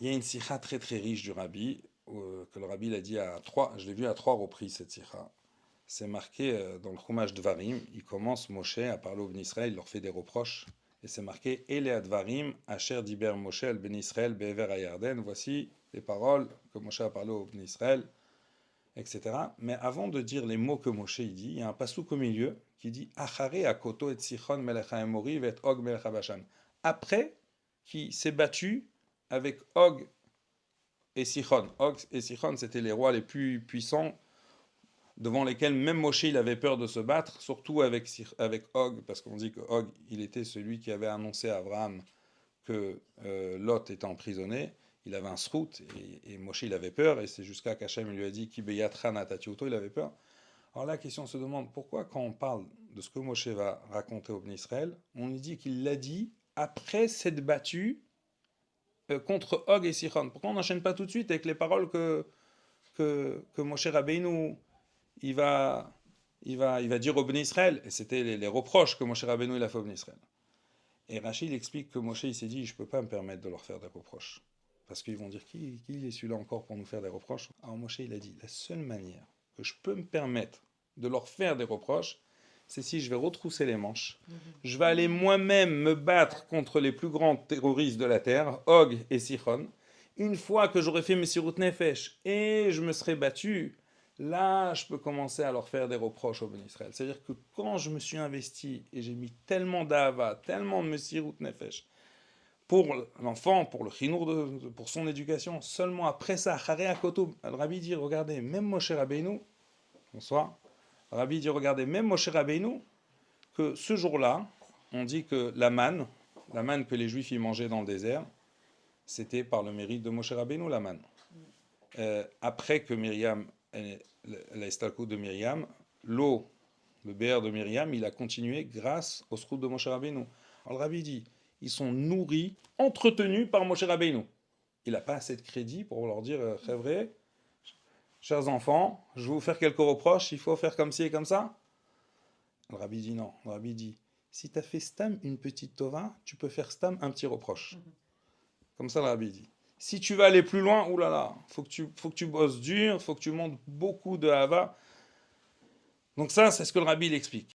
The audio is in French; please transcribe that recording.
Il y a une sikha très très riche du rabbi, que le rabbi l'a dit à trois, je l'ai vu à trois reprises cette sikha. C'est marqué dans le Chumash Dvarim, il commence Moshe à parler au Ben Israël, il leur fait des reproches. Et c'est marqué Ele Advarim, Asher Diber Moshe al Ben Israël Be'ever Ayarden. Voici les paroles que Moshe a parlé au Ben Israël, etc. Mais avant de dire les mots que Moshe il dit, il y a un pasouk au milieu qui dit Achare Akoto et Sichon Melech HaEmori et Og Melech HaBashan. Après qui s'est battu avec Og et Sichon. Og et Sichon, c'était les rois les plus puissants devant lesquels même Moshe il avait peur de se battre, surtout avec Og, parce qu'on dit que Og, il était celui qui avait annoncé à Abraham que Lot était emprisonné. Il avait un srout et Moshe il avait peur, et c'est jusqu'à qu'Hachem lui a dit Ki beyatran atatiuto, il avait peur. Alors la question se demande pourquoi, quand on parle de ce que Moshe va raconter au Ben Israël, on lui dit qu'il l'a dit après s'être battu contre Og et Sichon. Pourquoi on n'enchaîne pas tout de suite avec les paroles que Moshe Rabbeinu il va dire au Ben Israël, et c'était les reproches que Moshe Rabbeinu il a fait au Ben Israël. Et Rachid explique que Moshe il s'est dit je ne peux pas me permettre de leur faire des reproches. Parce qu'ils vont dire qui est celui-là encore pour nous faire des reproches. Alors Moshe il a dit la seule manière que je peux me permettre de leur faire des reproches, c'est si je vais retrousser les manches. Je vais aller moi-même me battre contre les plus grands terroristes de la terre, Og et Sichon. Une fois que j'aurai fait Messirut Nefesh et je me serai battu, là, je peux commencer à leur faire des reproches au Ben Israël. C'est-à-dire que quand je me suis investi et j'ai mis tellement d'ava, tellement de Messirut Nefesh pour l'enfant, pour le chinour, pour son éducation, seulement après ça, Haré Koto, le Rabbi dit, regardez, même Moshe Rabbeinu, bonsoir, le Rabbi dit, regardez, même Moshe Rabbeinu, que ce jour-là, on dit que la manne que les Juifs y mangeaient dans le désert, c'était par le mérite de Moshe Rabbeinu, la manne. Après que Myriam, la estalcoute de Myriam, l'eau, le béer de Myriam, il a continué grâce au srout de Moshe Rabbeinu. Alors le Rabbi dit, ils sont nourris, entretenus par Moshe Rabbeinu. Il n'a pas assez de crédit pour leur dire, vrai, chers enfants, je vais vous faire quelques reproches, il faut faire comme ci et comme ça. Le Rabbi dit non. Le Rabbi dit, si tu as fait stam une petite tova, tu peux faire stam un petit reproche. Comme ça le Rabbi dit. Si tu vas aller plus loin, oulala, faut que tu bosses dur, faut que tu montes beaucoup de hava. Donc ça, c'est ce que le Rabbi il explique.